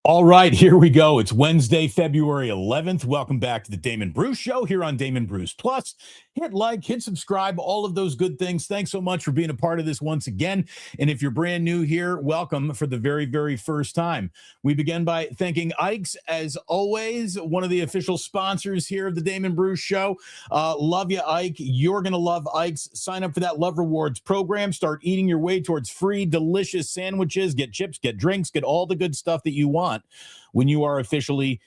All right, here we go. It's Wednesday, February 11th. Welcome back to the Damon Bruce Show here on Damon Bruce Plus. Hit like, hit subscribe, all of those good things. Thanks so much for being a part of this once again. And if you're brand new here, welcome for the very, very first time. We begin by thanking Ike's, as always, one of the official sponsors here of the Damon Bruce Show. Love you, Ike. You're going to love Ike's. Sign up for that Love Rewards program. Start eating your way towards free, delicious sandwiches. Get chips, get drinks, get all the good stuff that you want when you are officially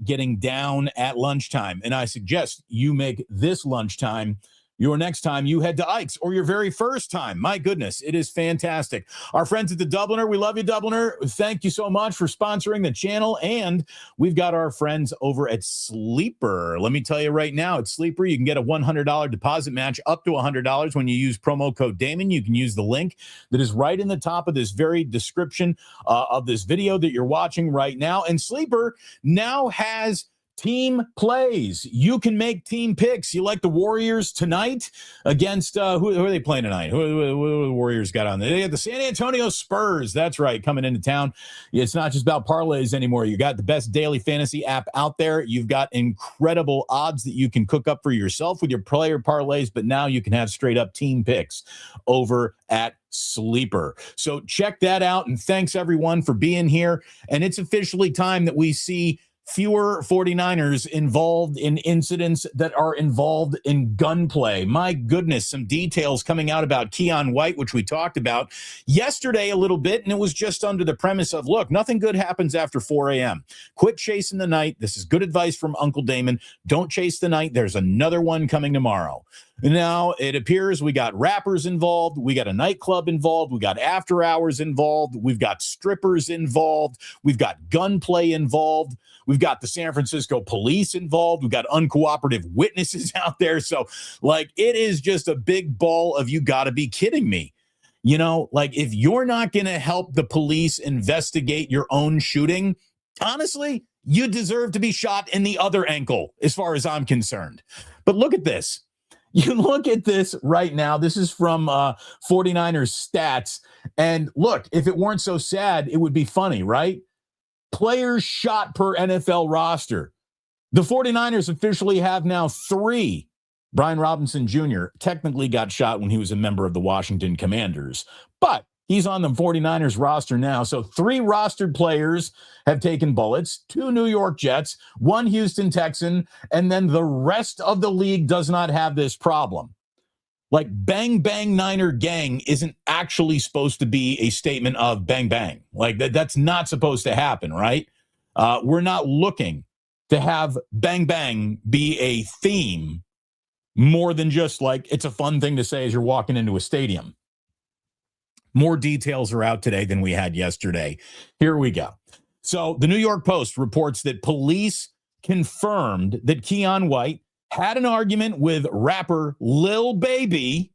getting down at lunchtime. And I suggest you make this lunchtime your next time you head to Ike's, or your very first time. My goodness, it is fantastic. Our friends at the Dubliner, we love you, Dubliner. Thank you so much for sponsoring the channel. And we've got our friends over at Sleeper. Let me tell you right now, at Sleeper, you can get a $100 deposit match up to $100 when you use promo code Damon. You can use the link that is right in the top of this very description of this video that you're watching right now. And Sleeper now has team plays. You can make team picks. You like the Warriors tonight against who are they playing tonight? Who the Warriors got on there? They got the San Antonio Spurs. That's right, coming into town. It's not just about parlays anymore. You got the best daily fantasy app out there. You've got incredible odds that you can cook up for yourself with your player parlays, but now you can have straight up team picks over at Sleeper. So check that out, and thanks everyone for being here. And it's officially time that we see fewer 49ers involved in incidents that are involved in gunplay. My goodness, some details coming out about Keon White, which we talked about yesterday a little bit, and it was just under the premise of, look, nothing good happens after 4 a.m. Quit chasing the night. This is good advice from Uncle Damon. Don't chase the night. There's another one coming tomorrow. Now, it appears we got rappers involved. We got a nightclub involved. We got after hours involved. We've got strippers involved. We've got gunplay involved. We've got the San Francisco police involved. We've got uncooperative witnesses out there. So, like, it is just a big ball of, you got to be kidding me. You know, like, if you're not going to help the police investigate your own shooting, honestly, you deserve to be shot in the other ankle, as far as I'm concerned. But look at this. You look at this right now. This is from 49ers stats. And look, if it weren't so sad, it would be funny, right? Players shot per NFL roster. The 49ers officially have now 3. Brian Robinson Jr. technically got shot when he was a member of the Washington Commanders, but he's on the 49ers roster now. So 3 rostered players have taken bullets, 2 New York Jets, 1 Houston Texan, and then the rest of the league does not have this problem. Like, bang, bang, Niner gang isn't actually supposed to be a statement of bang, bang. Like, that's not supposed to happen, right? We're not looking to have bang, bang be a theme more than just like it's a fun thing to say as you're walking into a stadium. More details are out today than we had yesterday. Here we go. So the New York Post reports that police confirmed that Keon White had an argument with rapper Lil Baby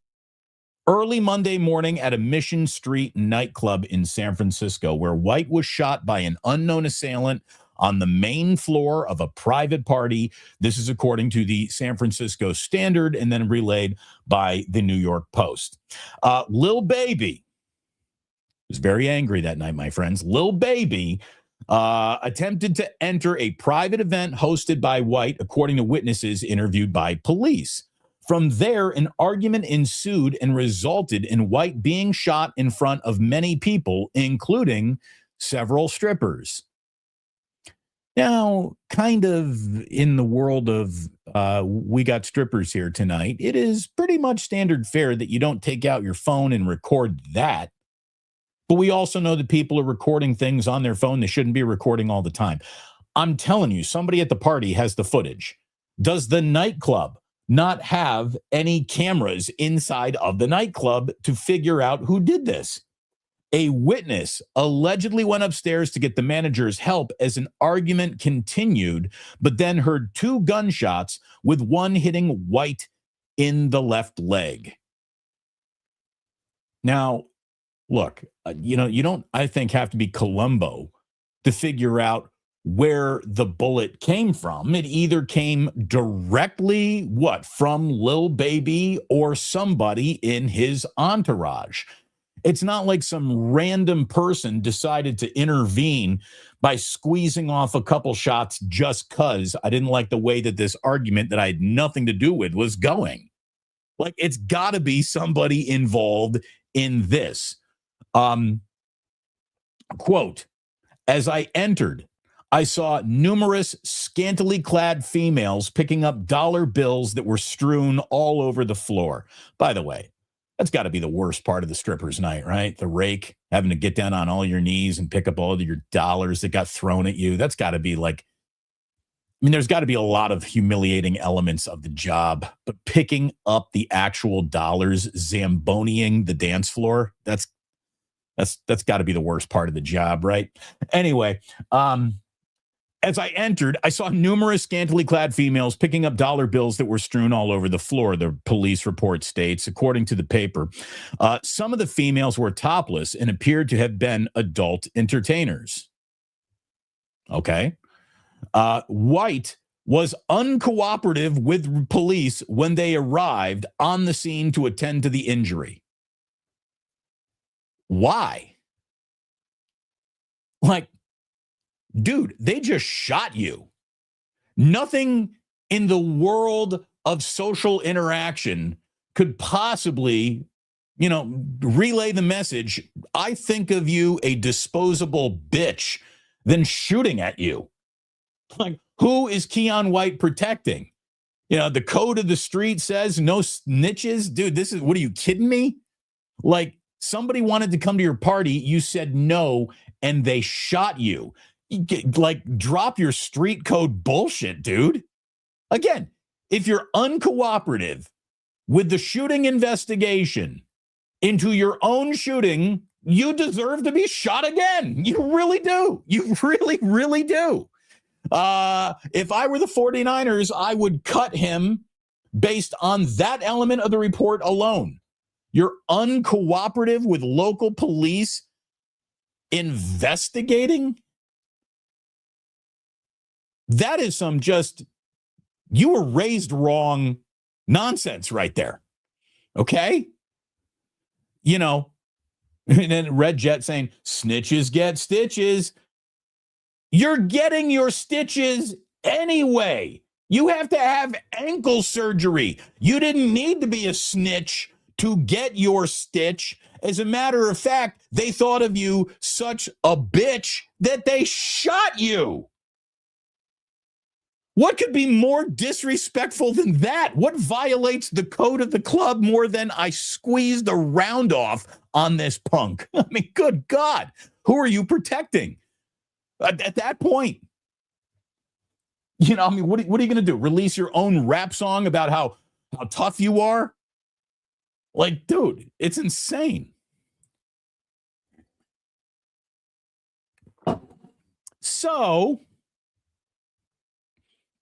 early Monday morning at a Mission Street nightclub in San Francisco, where White was shot by an unknown assailant on the main floor of a private party. This is according to the San Francisco Standard and then relayed by the New York Post. Lil Baby was very angry that night, my friends. Lil Baby attempted to enter a private event hosted by White, according to witnesses interviewed by police. From there, an argument ensued and resulted in White being shot in front of many people, including several strippers. Now, kind of in the world of we got strippers here tonight, it is pretty much standard fare that you don't take out your phone and record that. But we also know that people are recording things on their phone they shouldn't be recording all the time. I'm telling you, somebody at the party has the footage. Does the nightclub not have any cameras inside of the nightclub to figure out who did this? A witness allegedly went upstairs to get the manager's help as an argument continued, but then heard 2 gunshots, with one hitting White in the left leg. Now, look, you don't, I think, have to be Columbo to figure out where the bullet came from. It either came directly, from Lil Baby or somebody in his entourage. It's not like some random person decided to intervene by squeezing off a couple shots just because I didn't like the way that this argument that I had nothing to do with was going. Like, it's got to be somebody involved in this. Quote, as I entered, I saw numerous scantily clad females picking up dollar bills that were strewn all over the floor. By the way, that's got to be the worst part of the stripper's night, right? The rake, having to get down on all your knees and pick up all of your dollars that got thrown at you. That's got to be like, I mean, there's got to be a lot of humiliating elements of the job, but picking up the actual dollars, zamboniing the dance floor, that's got to be the worst part of the job, right? Anyway, as I entered, I saw numerous scantily clad females picking up dollar bills that were strewn all over the floor, the police report states. According to the paper, some of the females were topless and appeared to have been adult entertainers. Okay. White was uncooperative with police when they arrived on the scene to attend to the injury. Why? Like, dude, they just shot you. Nothing in the world of social interaction could possibly, relay the message, I think of you a disposable bitch, than shooting at you. Like, who is Keon White protecting? The code of the street says no snitches. Dude, what are you kidding me? Like, somebody wanted to come to your party, you said no, and they shot you. Like, drop your street code bullshit, dude. Again, if you're uncooperative with the shooting investigation into your own shooting, you deserve to be shot again. You really do. You really, really do. If I were the 49ers, I would cut him based on that element of the report alone. You're uncooperative with local police investigating? That is some you were raised wrong nonsense right there. Okay? And then Red Jet saying, snitches get stitches. You're getting your stitches anyway. You have to have ankle surgery. You didn't need to be a snitch to get your stitch. As a matter of fact, they thought of you such a bitch that they shot you. What could be more disrespectful than that? What violates the code of the club more than I squeezed a round off on this punk? I mean, good God, who are you protecting? At that point, what are you going to do? Release your own rap song about how tough you are? Like, dude, it's insane. So,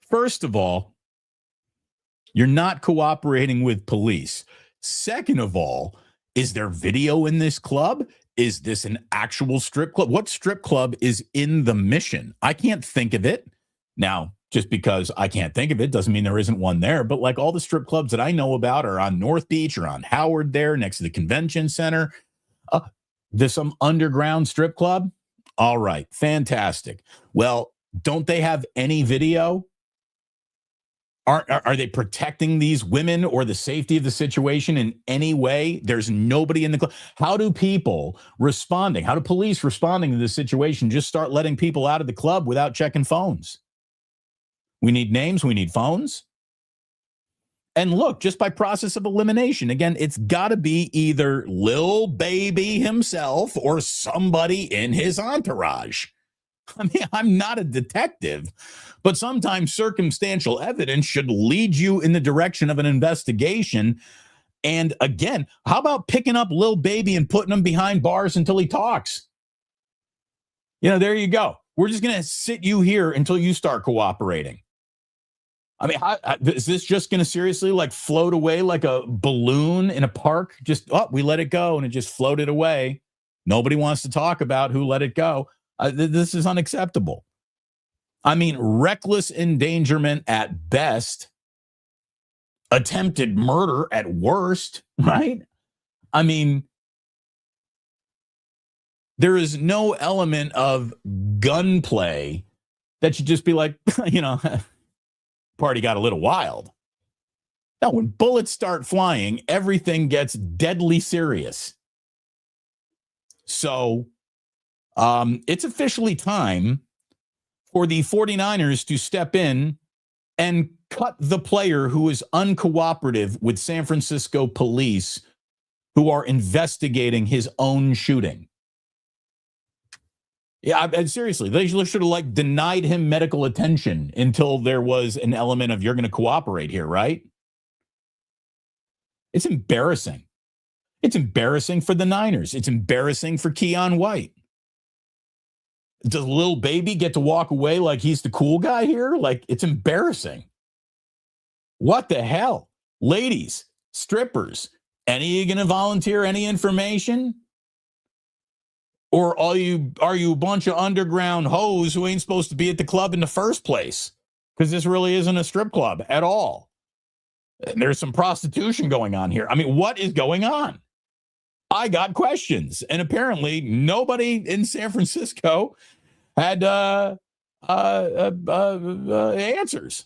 first of all, you're not cooperating with police. Second of all, is there video in this club? Is this an actual strip club? What strip club is in the Mission? I can't think of it. Now, just because I can't think of it doesn't mean there isn't one there. But like, all the strip clubs that I know about are on North Beach or on Howard there next to the convention center. There's some underground strip club. All right. Fantastic. Well, don't they have any video? Are they protecting these women or the safety of the situation in any way? There's nobody in the club. How do police responding to this situation just start letting people out of the club without checking phones? We need names. We need phones. And look, just by process of elimination, again, it's got to be either Lil Baby himself or somebody in his entourage. I mean, I'm not a detective, but sometimes circumstantial evidence should lead you in the direction of an investigation. And again, how about picking up Lil Baby and putting him behind bars until he talks? There you go. We're just going to sit you here until you start cooperating. I mean, is this just going to seriously float away like a balloon in a park? We let it go and it just floated away. Nobody wants to talk about who let it go. This is unacceptable. I mean, reckless endangerment at best, attempted murder at worst, right? I mean, There is no element of gunplay that should just be like, party got a little wild. Now, when bullets start flying, everything gets deadly serious. So it's officially time for the 49ers to step in and cut the player who is uncooperative with San Francisco police who are investigating his own shooting. Yeah, seriously, they should have denied him medical attention until there was an element of you're going to cooperate here, right? It's embarrassing. It's embarrassing for the Niners. It's embarrassing for Keon White. Does Lil Baby get to walk away like he's the cool guy here? It's embarrassing. What the hell? Ladies, strippers, any of you going to volunteer any information? Or are you a bunch of underground hoes who ain't supposed to be at the club in the first place? Because this really isn't a strip club at all. And there's some prostitution going on here. I mean, what is going on? I got questions. And apparently nobody in San Francisco had answers.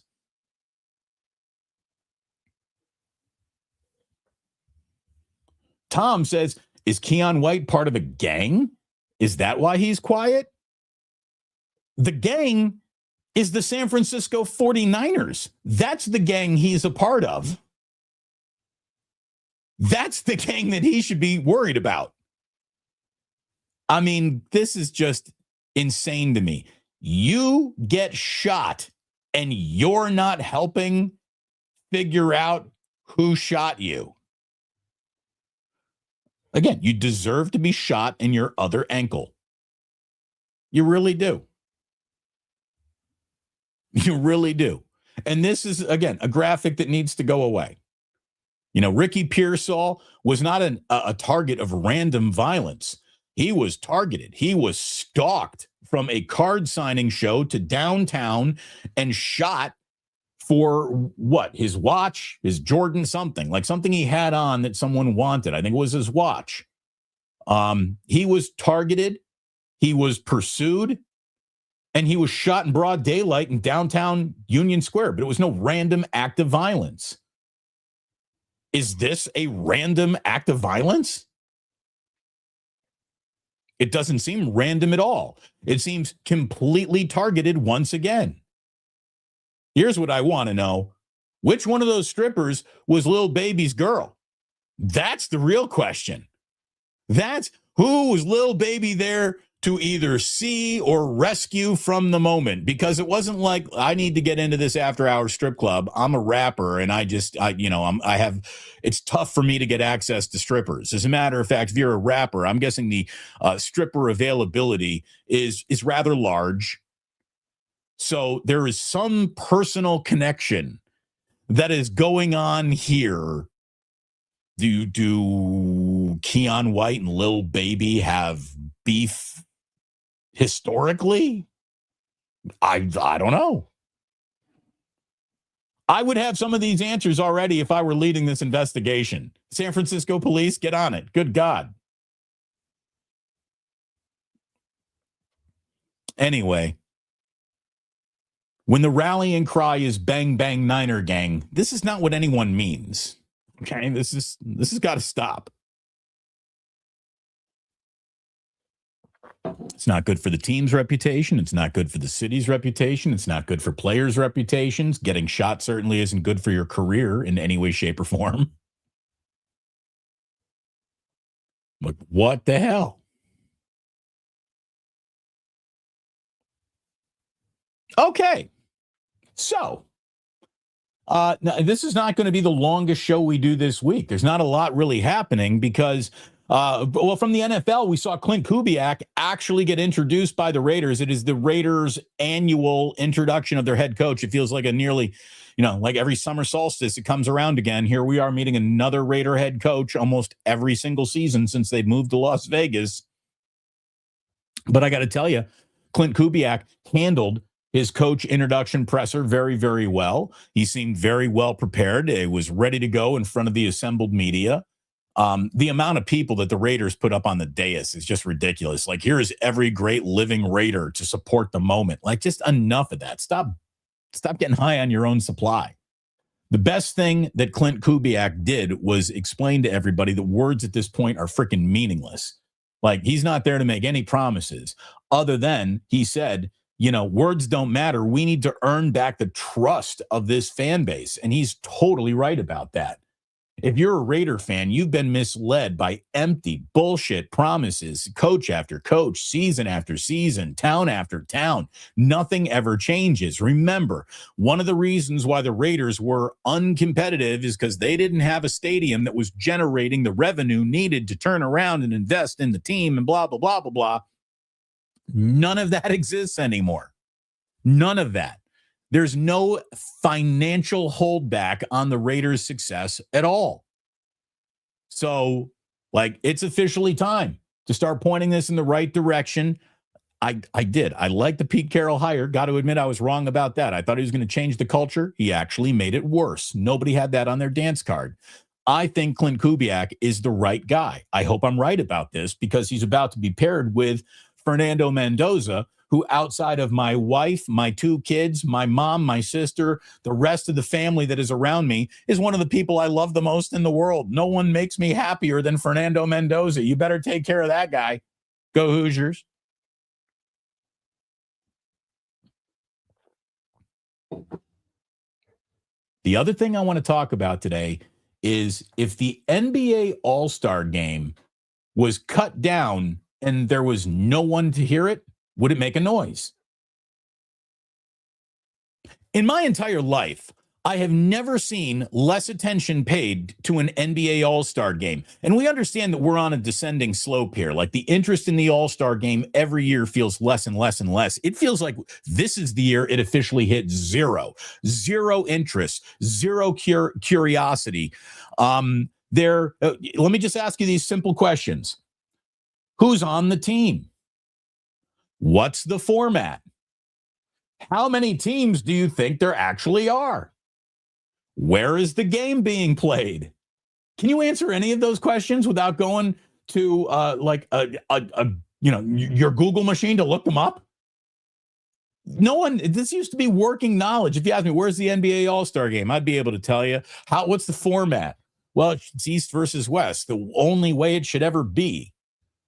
Tom says, is Keon White part of a gang? Is that why he's quiet? The gang is the San Francisco 49ers. That's the gang he's a part of. That's the gang that he should be worried about. I mean, this is just insane to me. You get shot and you're not helping figure out who shot you. Again, you deserve to be shot in your other ankle. You really do. You really do. And this is, again, a graphic that needs to go away. Ricky Pearsall was not a target of random violence. He was targeted. He was stalked from a card signing show to downtown and shot for what? His watch, his Jordan something, something he had on that someone wanted. I think it was his watch. He was targeted. He was pursued. And he was shot in broad daylight in downtown Union Square. But it was no random act of violence. Is this a random act of violence? It doesn't seem random at all. It seems completely targeted once again. Here's what I want to know. Which one of those strippers was Lil Baby's girl? That's the real question. That's who was Lil Baby there to either see or rescue from the moment, because it wasn't like I need to get into this after hours strip club. I'm a rapper and it's tough for me to get access to strippers. As a matter of fact, if you're a rapper, I'm guessing the stripper availability is rather large. So there is some personal connection that is going on here. Do Keon White and Lil Baby have beef historically? I don't know. I would have some of these answers already if I were leading this investigation. San Francisco police, get on it. Good God. Anyway, when the rallying cry is bang, bang, Niner gang, this is not what anyone means. Okay, this has got to stop. It's not good for the team's reputation. It's not good for the city's reputation. It's not good for players' reputations. Getting shot certainly isn't good for your career in any way, shape, or form. Like, what the hell? Okay. So, now, this is not going to be the longest show we do this week. There's not a lot really happening because, from the NFL, we saw Klint Kubiak actually get introduced by the Raiders. It is the Raiders' annual introduction of their head coach. It feels like a nearly, like every summer solstice, it comes around again. Here we are meeting another Raider head coach almost every single season since they've moved to Las Vegas. But I got to tell you, Klint Kubiak handled his coach introduction presser very, very well. He seemed very well prepared. He was ready to go in front of the assembled media. The amount of people that the Raiders put up on the dais is just ridiculous. Like, here's every great living Raider to support the moment. Like, just enough of that. Stop getting high on your own supply. The best thing that Klint Kubiak did was explain to everybody that words at this point are freaking meaningless. Like, he's not there to make any promises other than he said, words don't matter. We need to earn back the trust of this fan base. And he's totally right about that. If you're a Raider fan, you've been misled by empty bullshit promises, coach after coach, season after season, town after town. Nothing ever changes. Remember, one of the reasons why the Raiders were uncompetitive is because they didn't have a stadium that was generating the revenue needed to turn around and invest in the team and blah, blah, blah, blah, blah. None of that exists anymore. None of that. There's no financial holdback on the Raiders' success at all. So, it's officially time to start pointing this in the right direction. I did. I like the Pete Carroll hire. Got to admit, I was wrong about that. I thought he was going to change the culture. He actually made it worse. Nobody had that on their dance card. I think Klint Kubiak is the right guy. I hope I'm right about this because he's about to be paired with Fernando Mendoza, who outside of my wife, my 2 kids, my mom, my sister, the rest of the family that is around me, is one of the people I love the most in the world. No one makes me happier than Fernando Mendoza. You better take care of that guy. Go Hoosiers. The other thing I want to talk about today is if the NBA All-Star Game was cut down and there was no one to hear it, would it make a noise? In my entire life, I have never seen less attention paid to an NBA All-Star game. And we understand that we're on a descending slope here. Like, the interest in the All-Star game every year feels less and less and less. It feels like this is the year it officially hit zero. Zero interest, zero curiosity. Let me just ask you these simple questions. Who's on the team? What's the format? How many teams do you think there actually are? Where is the game being played? Can you answer any of those questions without going to your Google machine to look them up? No one. This used to be working knowledge. If you ask me, where's the NBA All-Star game? I'd be able to tell you. What's the format? Well, it's East versus West. The only way it should ever be.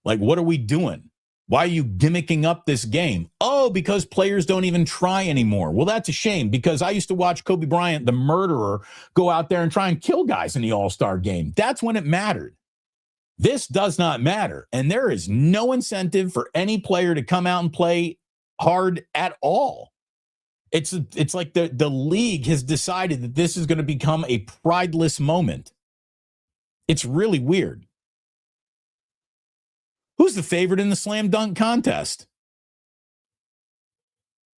Like, what are we doing? Why are you gimmicking up this game? Oh, because players don't even try anymore. Well, that's a shame because I used to watch Kobe Bryant, the murderer, go out there and try and kill guys in the All-Star game. That's when it mattered. This does not matter. And there is no incentive for any player to come out and play hard at all. It's like the league has decided that this is going to become a prideless moment. It's really weird. Who's the favorite in the slam dunk contest?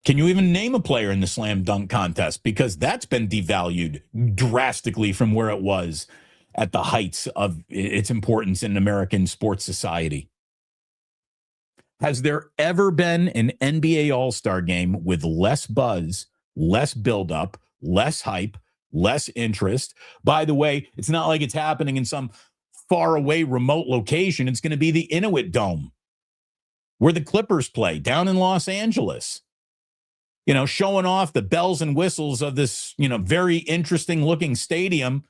Can you even name a player in the slam dunk contest? Because that's been devalued drastically from where it was at the heights of its importance in American sports society. Has there ever been an NBA All-Star game with less buzz, less buildup, less hype, less interest? By the way, it's not like it's happening in some far away remote location. It's going to be the Inuit Dome where the Clippers play down in Los Angeles, showing off the bells and whistles of this, very interesting looking stadium.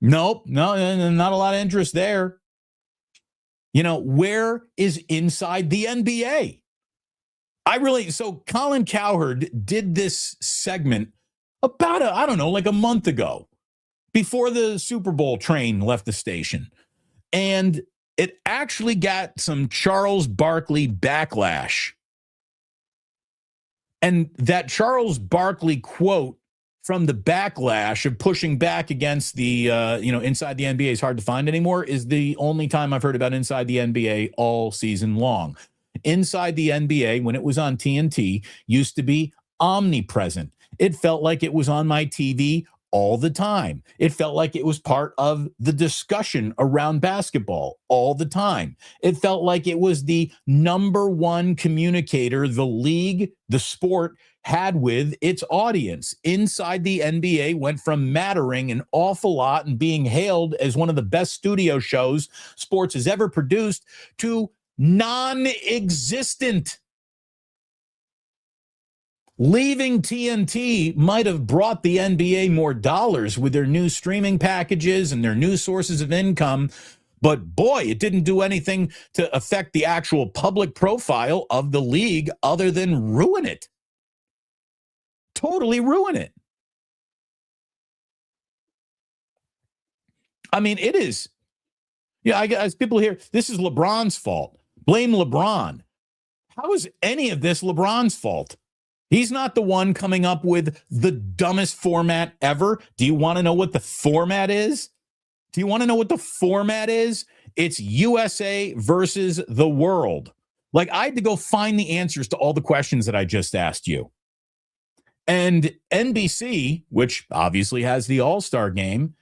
Nope. No, not a lot of interest there. Where is inside the NBA? So Colin Cowherd did this segment about, a month ago, before the Super Bowl train left the station. And it actually got some Charles Barkley backlash. And that Charles Barkley quote from the backlash of pushing back against the, inside the NBA is hard to find anymore, is the only time I've heard about inside the NBA all season long. Inside the NBA, when it was on TNT, used to be omnipresent. It felt like it was on my TV all the time. It felt like it was part of the discussion around basketball all the time. It felt like it was the number one communicator the league, the sport, had with its audience. Inside the NBA went from mattering an awful lot and being hailed as one of the best studio shows sports has ever produced to non-existent. Leaving TNT might have brought the NBA more dollars with their new streaming packages and their new sources of income, but boy, it didn't do anything to affect the actual public profile of the league other than ruin it. Totally ruin it. I mean, it is. Yeah, as people hear, this is LeBron's fault. Blame LeBron. How is any of this LeBron's fault? He's not the one coming up with the dumbest format ever. Do you want to know what the format is? Do you want to know what the format is? It's USA versus the world. Like, I had to go find the answers to all the questions that I just asked you. And NBC, which obviously has the All-Star game,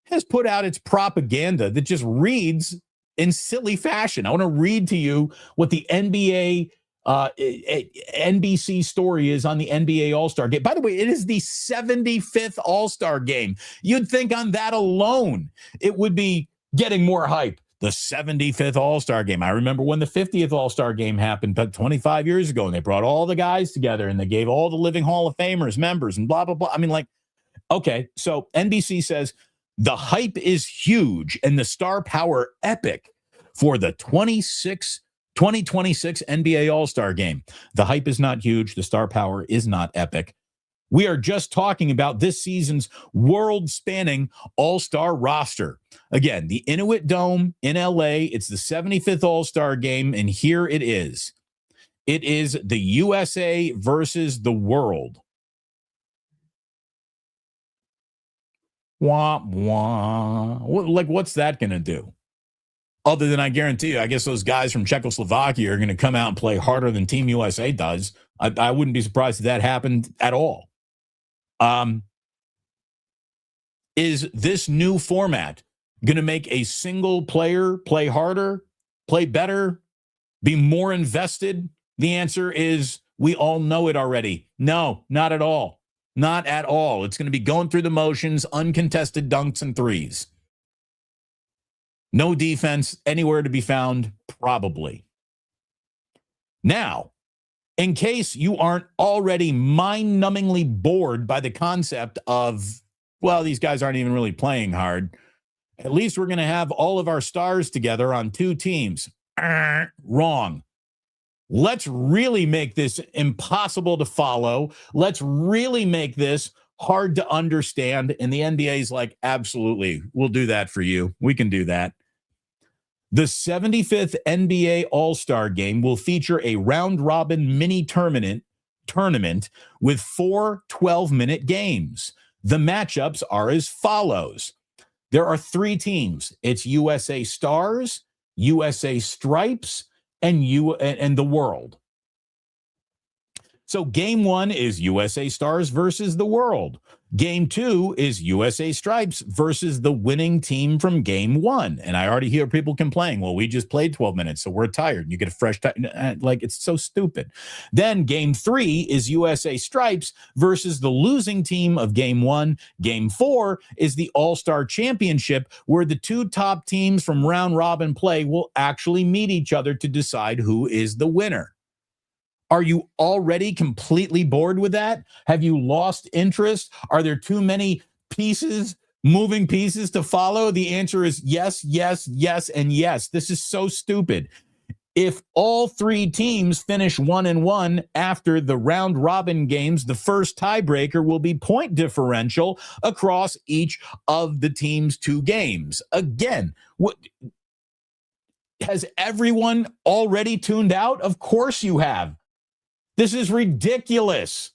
has put out its propaganda that just reads in silly fashion. I want to read to you what the NBC story is on the NBA All-Star game. By the way, it is the 75th All-Star game. You'd think on that alone, it would be getting more hype. The 75th All-Star game. I remember when the 50th All-Star game happened 25 years ago, and they brought all the guys together, and they gave all the living Hall of Famers members and blah, blah, blah. I mean, like, okay, so NBC says the hype is huge and the star power epic for the 2026 NBA All-Star game. The hype is not huge. The star power is not epic. We are just talking about this season's world-spanning All-Star roster. Again, the Inuit Dome in LA. It's the 75th All-Star game, and here it is. It is the USA versus the world. Wah, wah. What's that going to do? Other than, I guarantee you, I guess those guys from Czechoslovakia are going to come out and play harder than Team USA does. I wouldn't be surprised if that happened at all. Is this new format going to make a single player play harder, play better, be more invested? The answer is we all know it already. No, not at all. Not at all. It's going to be going through the motions, uncontested dunks and threes. No defense anywhere to be found, probably. Now, in case you aren't already mind-numbingly bored by the concept of, well, these guys aren't even really playing hard, at least we're going to have all of our stars together on two teams. Wrong. Let's really make this impossible to follow. Let's really make this hard to understand. And the NBA's like, absolutely, we'll do that for you. We can do that. The 75th NBA All-Star Game will feature a round-robin mini tournament with 4 12-minute games. The matchups are as follows. There are 3 teams. It's USA Stars, USA Stripes, and the world. So game 1 is USA Stars versus the world. Game 2 is USA Stripes versus the winning team from game 1. And I already hear people complaining, well, we just played 12 minutes, so we're tired. You get a fresh time. Like, it's so stupid. Then game 3 is USA Stripes versus the losing team of game 1. Game 4 is the All-Star Championship, where the 2 top teams from round robin play will actually meet each other to decide who is the winner. Are you already completely bored with that? Have you lost interest? Are there too many moving pieces to follow? The answer is yes, yes, yes, and yes. This is so stupid. If all 3 teams finish 1-1 after the round robin games, the first tiebreaker will be point differential across each of the team's 2 games. Again, has everyone already tuned out? Of course you have. This is ridiculous.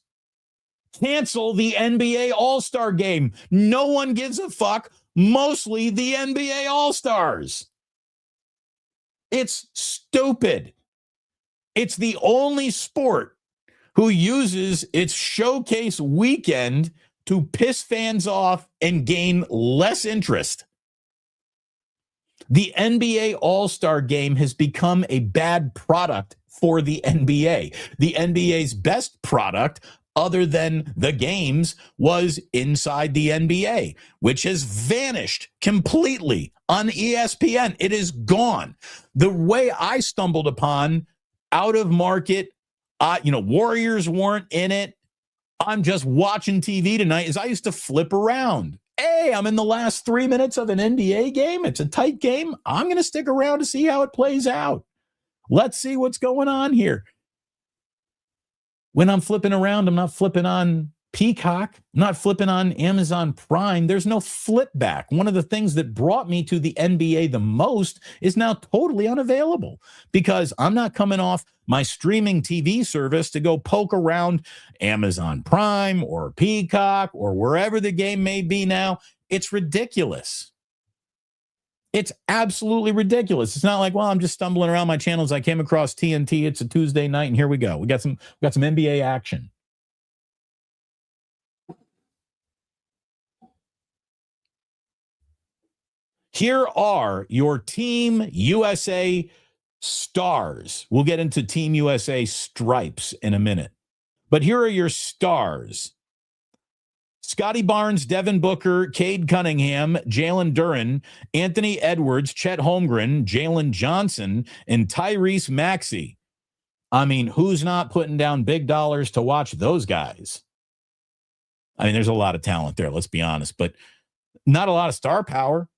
Cancel the NBA All-Star game. No one gives a fuck, mostly the NBA All-Stars. It's stupid. It's the only sport who uses its showcase weekend to piss fans off and gain less interest. The NBA All-Star game has become a bad product for the NBA. The NBA's best product other than the games was Inside the NBA, which has vanished completely on ESPN. It is gone. The way I stumbled upon out of market, Warriors weren't in it. I'm just watching TV tonight is I used to flip around. Hey, I'm in the last 3 minutes of an NBA game. It's a tight game. I'm going to stick around to see how it plays out. Let's see what's going on here. When I'm flipping around, I'm not flipping on Peacock. I'm not flipping on Amazon Prime. There's no flip back. One of the things that brought me to the NBA the most is now totally unavailable because I'm not coming off my streaming TV service to go poke around Amazon Prime or Peacock or wherever the game may be now. It's ridiculous. It's absolutely ridiculous. It's not like, well, I'm just stumbling around my channels. I came across TNT. It's a Tuesday night, and here we go. We got some NBA action. Here are your Team USA stars. We'll get into Team USA stripes in a minute. But here are your stars. Scotty Barnes, Devin Booker, Cade Cunningham, Jalen Duren, Anthony Edwards, Chet Holmgren, Jalen Johnson, and Tyrese Maxey. I mean, who's not putting down big dollars to watch those guys? I mean, there's a lot of talent there, let's be honest, but not a lot of star power.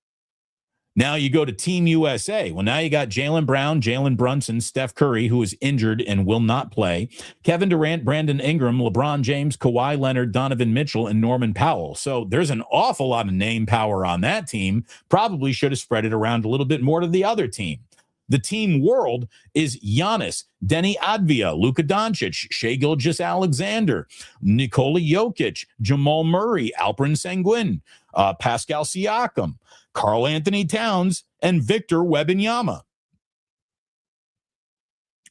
Now you go to Team USA. Well, now you got Jaylen Brown, Jalen Brunson, Steph Curry, who is injured and will not play, Kevin Durant, Brandon Ingram, LeBron James, Kawhi Leonard, Donovan Mitchell, and Norman Powell. So there's an awful lot of name power on that team. Probably should have spread it around a little bit more to the other team. The team world is Giannis, Denny Advia, Luka Doncic, Shai Gilgeous-Alexander, Nikola Jokic, Jamal Murray, Alperen Sengun, Pascal Siakam, Karl Anthony Towns, and Victor Wembanyama.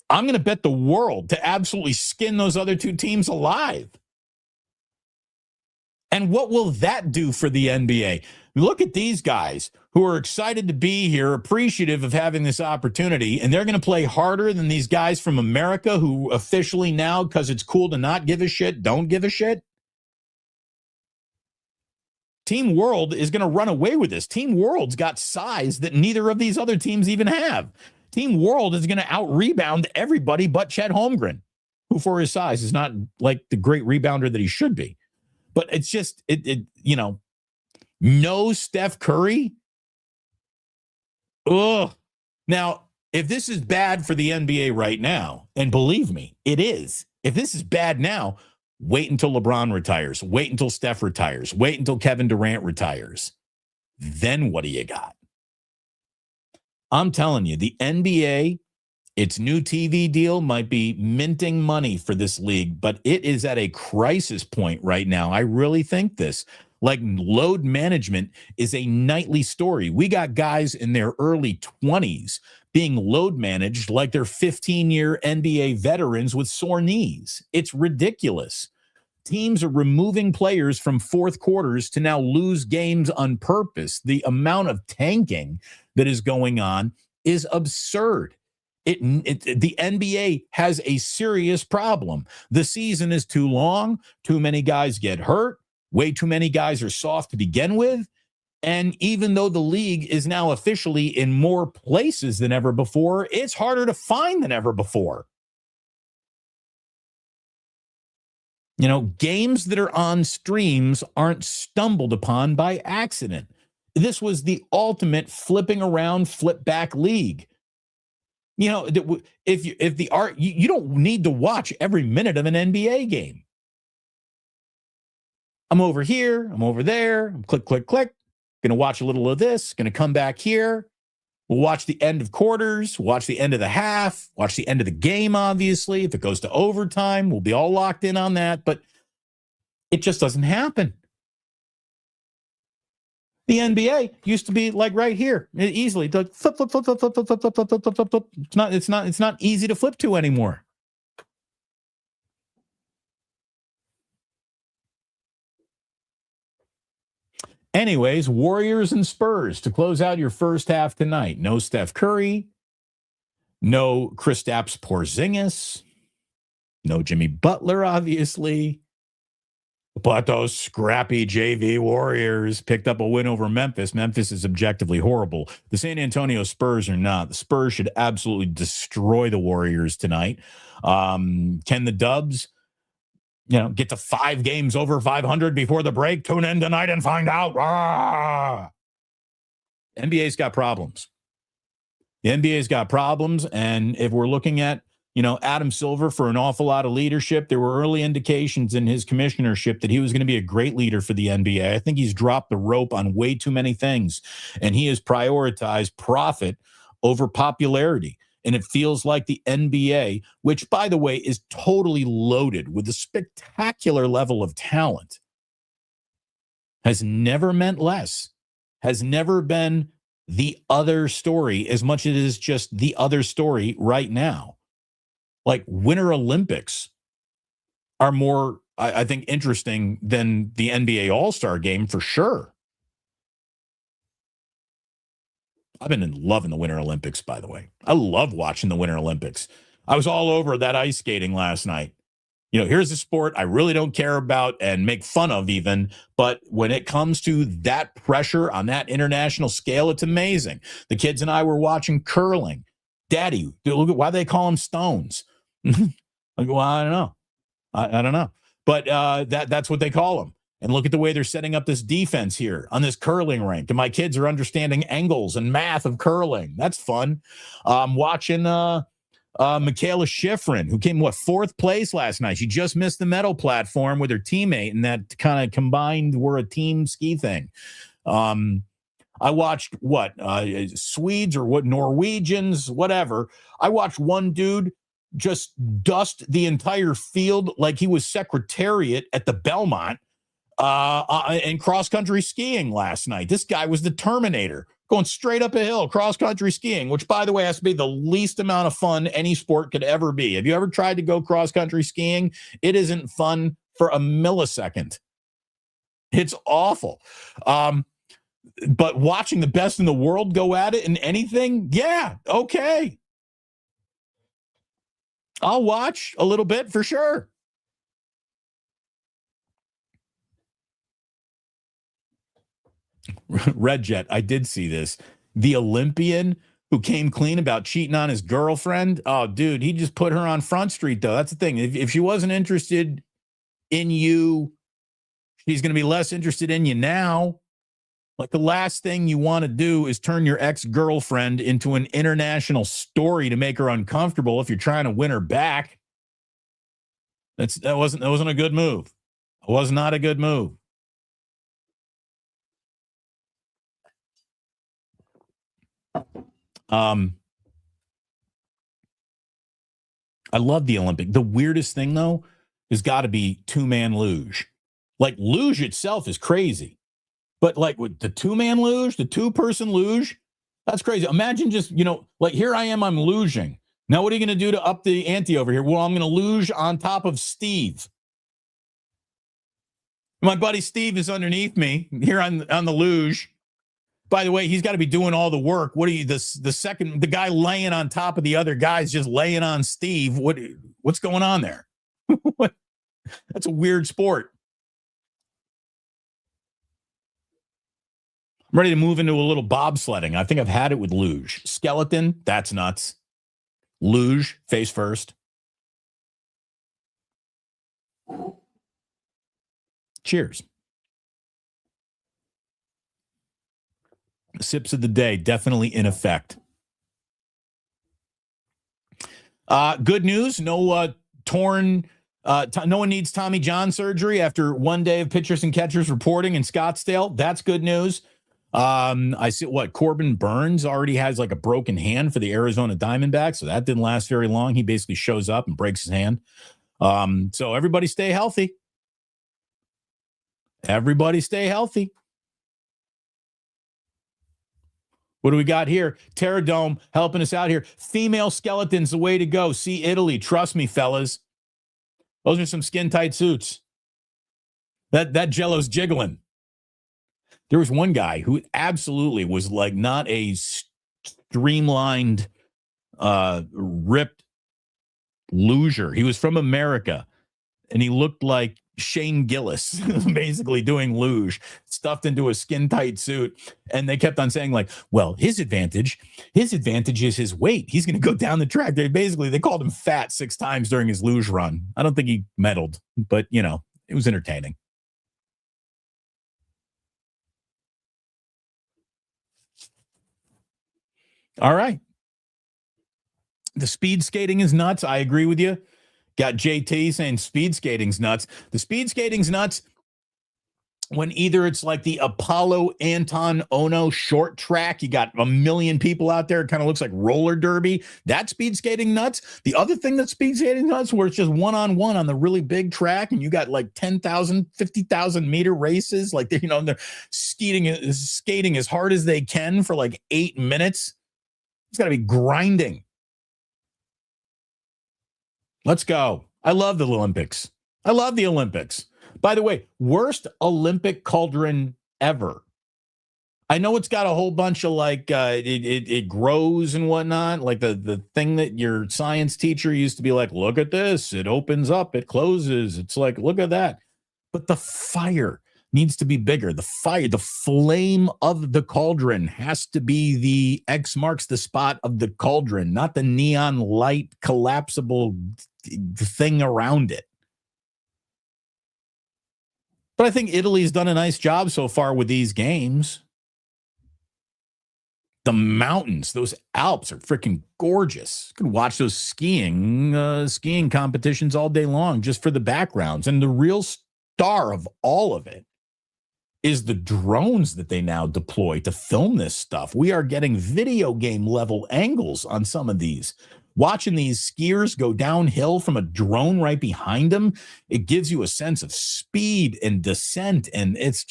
I'm going to bet the world to absolutely skin those other two teams alive. And what will that do for the NBA? Look at these guys who are excited to be here, appreciative of having this opportunity, and they're going to play harder than these guys from America who officially now, because it's cool to not give a shit, don't give a shit. Team World is going to run away with this. Team World's got size that neither of these other teams even have. Team World is going to out-rebound everybody but Chet Holmgren, who for his size is not like the great rebounder that he should be. But it's just, no Steph Curry. Ugh. Now, if this is bad for the NBA right now, and believe me, it is. If this is bad now, wait until LeBron retires. Wait until Steph retires. Wait until Kevin Durant retires. Then what do you got? I'm telling you, the NBA, its new TV deal might be minting money for this league, but it is at a crisis point right now. I really think this. Like, load management is a nightly story. We got guys in their early 20s being load managed like they're 15-year NBA veterans with sore knees. It's ridiculous. Teams are removing players from fourth quarters to now lose games on purpose. The amount of tanking that is going on is absurd. The NBA has a serious problem. The season is too long. Too many guys get hurt. Way too many guys are soft to begin with. And even though the league is now officially in more places than ever before, it's harder to find than ever before. Games that are on streams aren't stumbled upon by accident. This was the ultimate flipping around, flip back league. You don't need to watch every minute of an NBA game. I'm over here, I'm over there, I'm click, click, click. Going to watch a little of this, going to come back here. We'll watch the end of quarters, watch the end of the half, watch the end of the game, obviously. If it goes to overtime, we'll be all locked in on that, but it just doesn't happen. The NBA used to be like right here, easily. Flip, flip, flip, flip, flip, flip, flip, flip, flip, flip, flip, flip. It's not easy to flip to anymore. Anyways, Warriors and Spurs to close out your first half tonight. No Steph Curry, no Kristaps Porzingis, no Jimmy Butler, obviously. But those scrappy JV Warriors picked up a win over Memphis. Memphis is objectively horrible. The San Antonio Spurs are not. The Spurs should absolutely destroy the Warriors tonight. Can the Dubs, get to 5 games over 500 before the break? Tune in tonight and find out. NBA's got problems. The NBA's got problems, and if we're looking at Adam Silver for an awful lot of leadership, there were early indications in his commissionership that he was going to be a great leader for the NBA. I think he's dropped the rope on way too many things, and he has prioritized profit over popularity. And it feels like the NBA, which, by the way, is totally loaded with a spectacular level of talent, has never meant less, has never been the other story as much as it is just the other story right now. Like Winter Olympics are more, I think, interesting than the NBA All-Star game for sure. I've been loving the Winter Olympics, by the way. I love watching the Winter Olympics. I was all over that ice skating last night. Here's a sport I really don't care about and make fun of even, but when it comes to that pressure on that international scale, it's amazing. The kids and I were watching curling. Daddy, look at why they call them stones. Well, I don't know. I don't know. But that's what they call them. And look at the way they're setting up this defense here on this curling rink. And my kids are understanding angles and math of curling. That's fun. Watching Michaela Schifrin, who came, 4th place last night. She just missed the medal platform with her teammate, and that kind of combined were a team ski thing. I watched Swedes or Norwegians, whatever. I watched one dude just dust the entire field like he was secretariat at the Belmont in cross-country skiing last night. This guy was the Terminator, going straight up a hill, cross-country skiing, which, by the way, has to be the least amount of fun any sport could ever be. Have you ever tried to go cross-country skiing? It isn't fun for a millisecond. It's awful. But watching the best in the world go at it in anything, yeah, okay. I'll watch a little bit for sure. Red Jet, I did see this. The Olympian who came clean about cheating on his girlfriend. Oh, dude, he just put her on Front Street, though. That's the thing. If she wasn't interested in you, she's going to be less interested in you now. Like, the last thing you want to do is turn your ex-girlfriend into an international story to make her uncomfortable if you're trying to win her back. That wasn't a good move. It was not a good move. I love the Olympic. The weirdest thing, though, has got to be two-man luge. Like, luge itself is crazy. But like with the two-man luge, the two-person luge, that's crazy. Imagine just, like here I am, I'm luging. Now what are you going to do to up the ante over here? Well, I'm going to luge on top of Steve. My buddy Steve is underneath me here on the luge. By the way, he's got to be doing all the work. What are you, the guy laying on top of the other guy's just laying on Steve. What's going on there? That's a weird sport. I'm ready to move into a little bobsledding. I think I've had it with luge. Skeleton, that's nuts. Luge, face first. Cheers. Sips of the day, definitely in effect. Good news, no torn... no one needs Tommy John surgery after one day of pitchers and catchers reporting in Scottsdale. That's good news. I see Corbin Burns already has like a broken hand for the Arizona Diamondbacks, so that didn't last very long. He basically shows up and breaks his hand. So everybody stay healthy. Everybody stay healthy. What do we got here? Terradome helping us out here. Female skeletons, the way to go. See Italy. Trust me, fellas. Those are some skin-tight suits. That Jello's jiggling. There was one guy who absolutely was like not a streamlined, ripped loser. He was from America, and he looked like Shane Gillis, basically doing luge, stuffed into a skin tight suit. And they kept on saying, like, well, his advantage is his weight. He's going to go down the track. They called him fat 6 times during his luge run. I don't think he medaled, but it was entertaining. All right. The speed skating is nuts. I agree with you. Got JT saying speed skating's nuts. The speed skating's nuts when either it's like the Apollo Anton Ono short track, you got a million people out there, it kind of looks like roller derby. That speed skating nuts. The other thing that's speed skating nuts, where it's just one-on-one on the really big track, and you got like 10,000, 50,000 meter races, like they're skating as hard as they can for like 8 minutes. It's got to be grinding. Let's go. I love the Olympics. By the way, worst Olympic cauldron ever. I know it's got a whole bunch of like it grows and whatnot, like the thing that your science teacher used to be like, look at this, it opens up, it closes. It's like, look at that. But the fire needs to be bigger. The flame of the cauldron has to be the X marks the spot of the cauldron, not the neon light collapsible thing around it. But I think Italy's done a nice job so far with these games. The mountains, those Alps are freaking gorgeous. You can watch those skiing competitions all day long just for the backgrounds. And the real star of all of it is the drones that they now deploy to film this stuff. We are getting video game level angles on some of these. Watching these skiers go downhill from a drone right behind them, it gives you a sense of speed and descent, and it's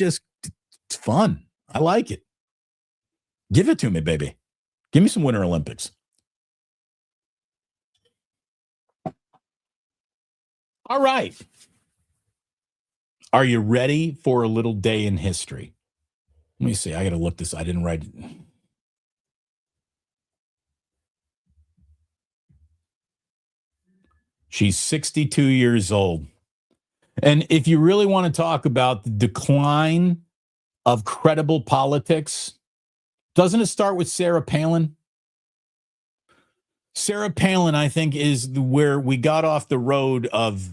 fun. I like it. Give it to me, baby. Give me some Winter Olympics. All right. Are you ready for a little day in history? Let me see. I got to look this. I didn't write it. She's 62 years old. And if you really want to talk about the decline of credible politics, doesn't it start with Sarah Palin? Sarah Palin, I think, is where we got off the road of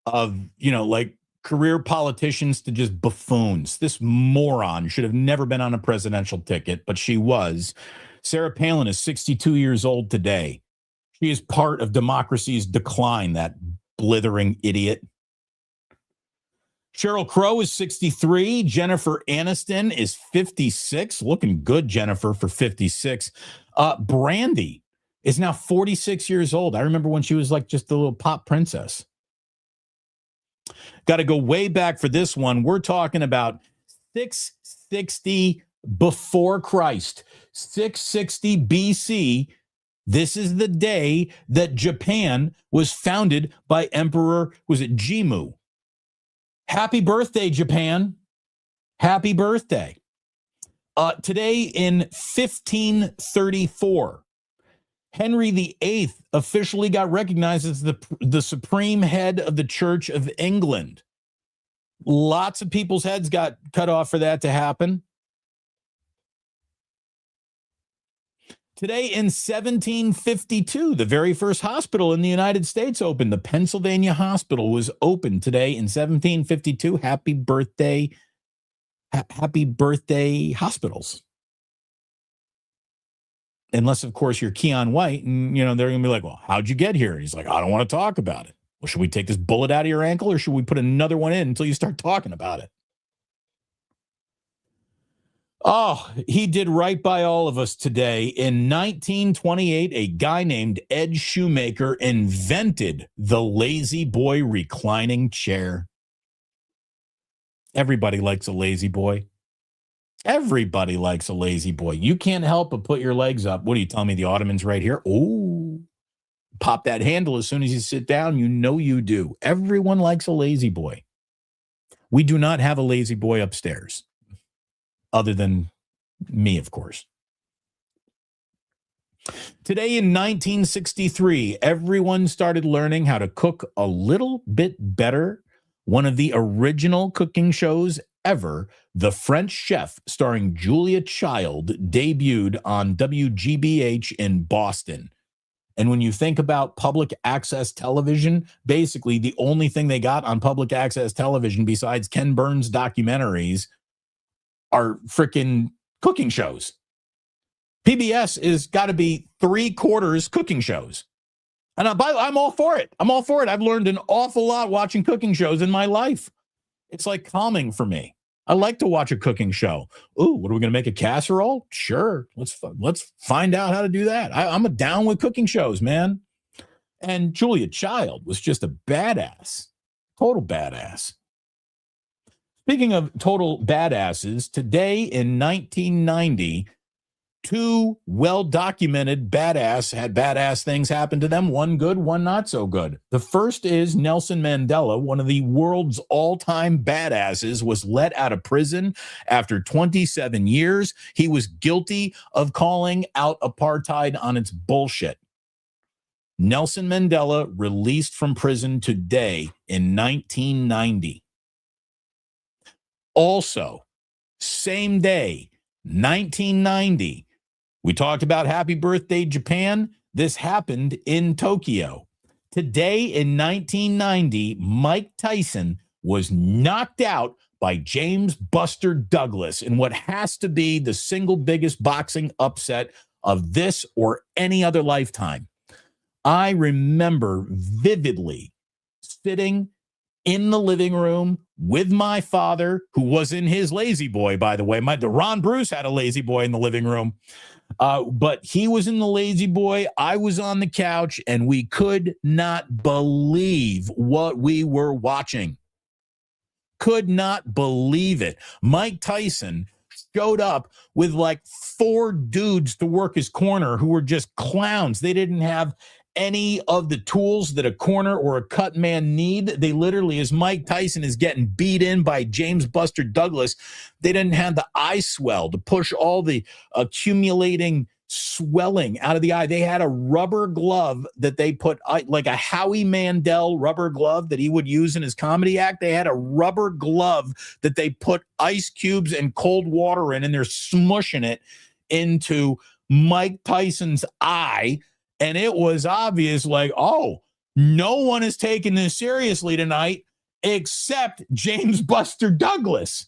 like career politicians to just buffoons. This moron should have never been on a presidential ticket, but she was. Sarah Palin is 62 years old today. She is part of democracy's decline, that blithering idiot. Sheryl Crow is 63. Jennifer Aniston is 56. Looking good, Jennifer, for 56. Brandy is now 46 years old. I remember when she was like just a little pop princess. Got to go way back for this one. We're talking about 660 before Christ, 660 BC. This is the day that Japan was founded by Emperor, was it Jimmu? Happy birthday, Japan. Happy birthday. Today in 1534, Henry VIII officially got recognized as the supreme head of the Church of England. Lots of people's heads got cut off for that to happen. Today in 1752, the very first hospital in the United States opened. The Pennsylvania Hospital was opened today in 1752. Happy birthday. Happy birthday, hospitals. Unless, of course, you're Keon White, and they're going to be like, well, how'd you get here? And he's like, I don't want to talk about it. Well, should we take this bullet out of your ankle, or should we put another one in until you start talking about it? Oh, he did right by all of us today. In 1928, a guy named Ed Shoemaker invented the lazy boy reclining chair. Everybody likes a lazy boy. Everybody likes a lazy boy. You can't help but put your legs up. What are you telling me? The ottoman's right here? Oh, pop that handle as soon as you sit down. You know you do. Everyone likes a lazy boy. We do not have a lazy boy upstairs, other than me, of course. Today in 1963, everyone started learning how to cook a little bit better. One of the original cooking shows ever, The French Chef, starring Julia Child, debuted on WGBH in Boston. And when you think about public access television, basically the only thing they got on public access television besides Ken Burns documentaries are freaking cooking shows. PBS is got to be 3/4 cooking shows. And I'm all for it. I'm all for it. I've learned an awful lot watching cooking shows in my life. It's like calming for me. I like to watch a cooking show. Ooh, what are we going to make, a casserole? Sure. Let's find out how to do that. I'm a down with cooking shows, man. And Julia Child was just a badass. Total badass. Speaking of total badasses, today in 1990, two well-documented had badass things happen to them. One good, one not so good. The first is Nelson Mandela, one of the world's all-time badasses, was let out of prison after 27 years. He was guilty of calling out apartheid on its bullshit. Nelson Mandela released from prison today in 1990. Also, same day, 1990, we talked about Happy Birthday, Japan. This happened in Tokyo. Today in 1990, Mike Tyson was knocked out by James Buster Douglas in what has to be the single biggest boxing upset of this or any other lifetime. I remember vividly sitting in the living room with my father, who was in his lazy boy, by the way. Ron Bruce had a lazy boy in the living room. But he was in the lazy boy. I was on the couch, and we could not believe what we were watching. Could not believe it. Mike Tyson showed up with like 4 dudes to work his corner who were just clowns. They didn't have any of the tools that a corner or a cut man need. They literally, as Mike Tyson is getting beat in by James Buster Douglas, they didn't have the eye swell to push all the accumulating swelling out of the eye. They had a rubber glove that they put, like a Howie Mandel rubber glove that he would use in his comedy act. They had a rubber glove that they put ice cubes and cold water in, and they're smushing it into Mike Tyson's eye. And it was obvious, like, oh, no one is taking this seriously tonight except James Buster Douglas.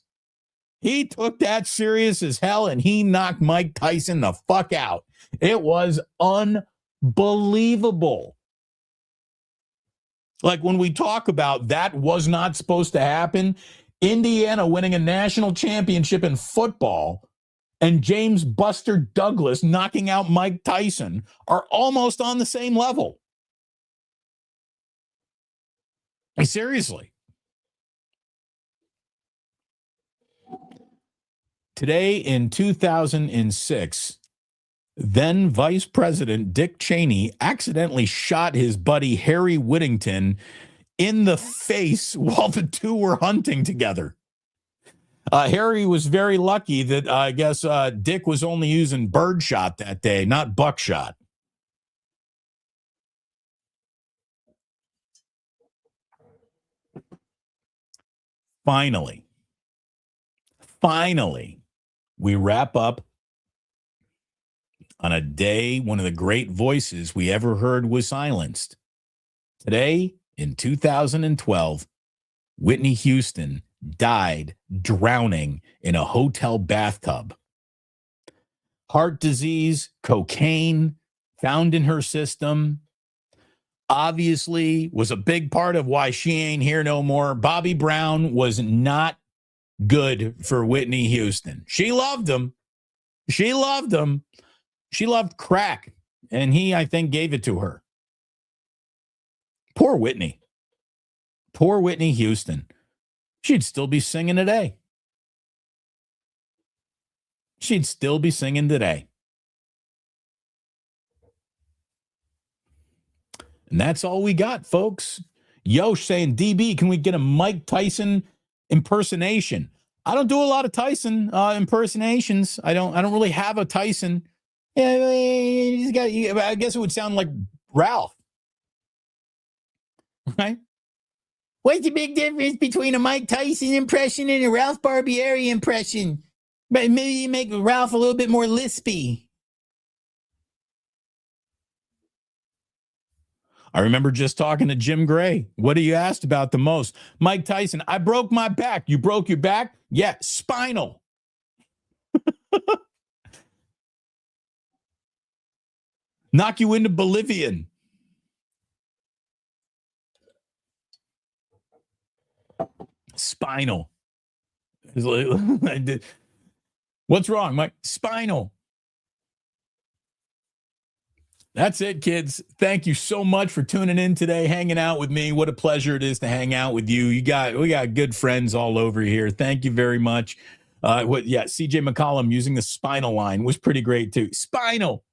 He took that serious as hell, and he knocked Mike Tyson the fuck out. It was unbelievable. Like, when we talk about that was not supposed to happen, Indiana winning a national championship in football and James Buster Douglas knocking out Mike Tyson are almost on the same level. Seriously. Today in 2006, then Vice President Dick Cheney accidentally shot his buddy Harry Whittington in the face while the two were hunting together. Harry was very lucky that I guess Dick was only using birdshot that day, not buckshot. Finally, we wrap up on a day one of the great voices we ever heard was silenced. Today, in 2012, Whitney Houston died drowning in a hotel bathtub. Heart disease, cocaine found in her system, obviously was a big part of why she ain't here no more. Bobby Brown was not good for Whitney Houston. She loved him. She loved him. She loved crack, and he, I think, gave it to her. Poor Whitney. Poor Whitney Houston. She'd still be singing today. She'd still be singing today. And that's all we got, folks. Yosh saying, DB, can we get a Mike Tyson impersonation? I don't do a lot of Tyson impersonations. I don't really have a Tyson. Yeah, I guess it would sound like Ralph, right? What's the big difference between a Mike Tyson impression and a Ralph Barbieri impression? But maybe you make Ralph a little bit more lispy. I remember just talking to Jim Gray. What do you asked about the most? Mike Tyson, I broke my back. You broke your back? Yeah, spinal. Knock you into Bolivian. Spinal. What's wrong, Mike? Spinal. That's it, kids. Thank you so much for tuning in today, hanging out with me. What a pleasure it is to hang out with you. We got good friends all over here. Thank you very much. CJ McCollum using the spinal line was pretty great too. Spinal.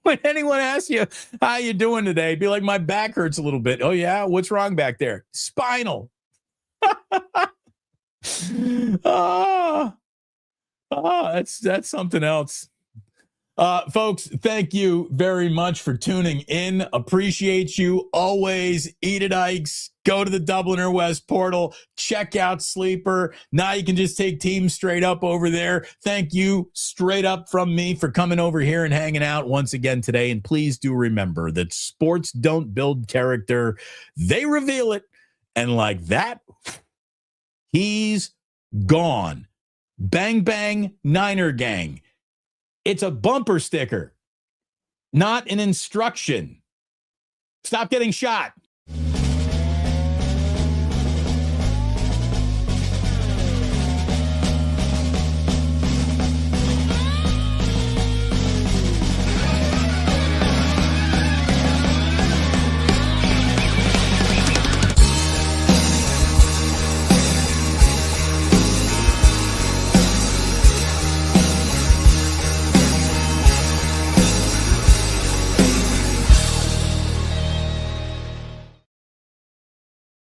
When anyone asks you how you doing today, be like, my back hurts a little bit. Oh yeah, what's wrong back there? Spinal. That's something else. Folks, thank you very much for tuning in. Appreciate you always. Eat it, Ikes. Go to the Dubliner West portal. Check out Sleeper. Now you can just take Team Straight Up over there. Thank you straight up from me for coming over here and hanging out once again today. And please do remember that sports don't build character. They reveal it. And like that, he's gone. Bang, bang, Niner gang. It's a bumper sticker, not an instruction. Stop getting shot.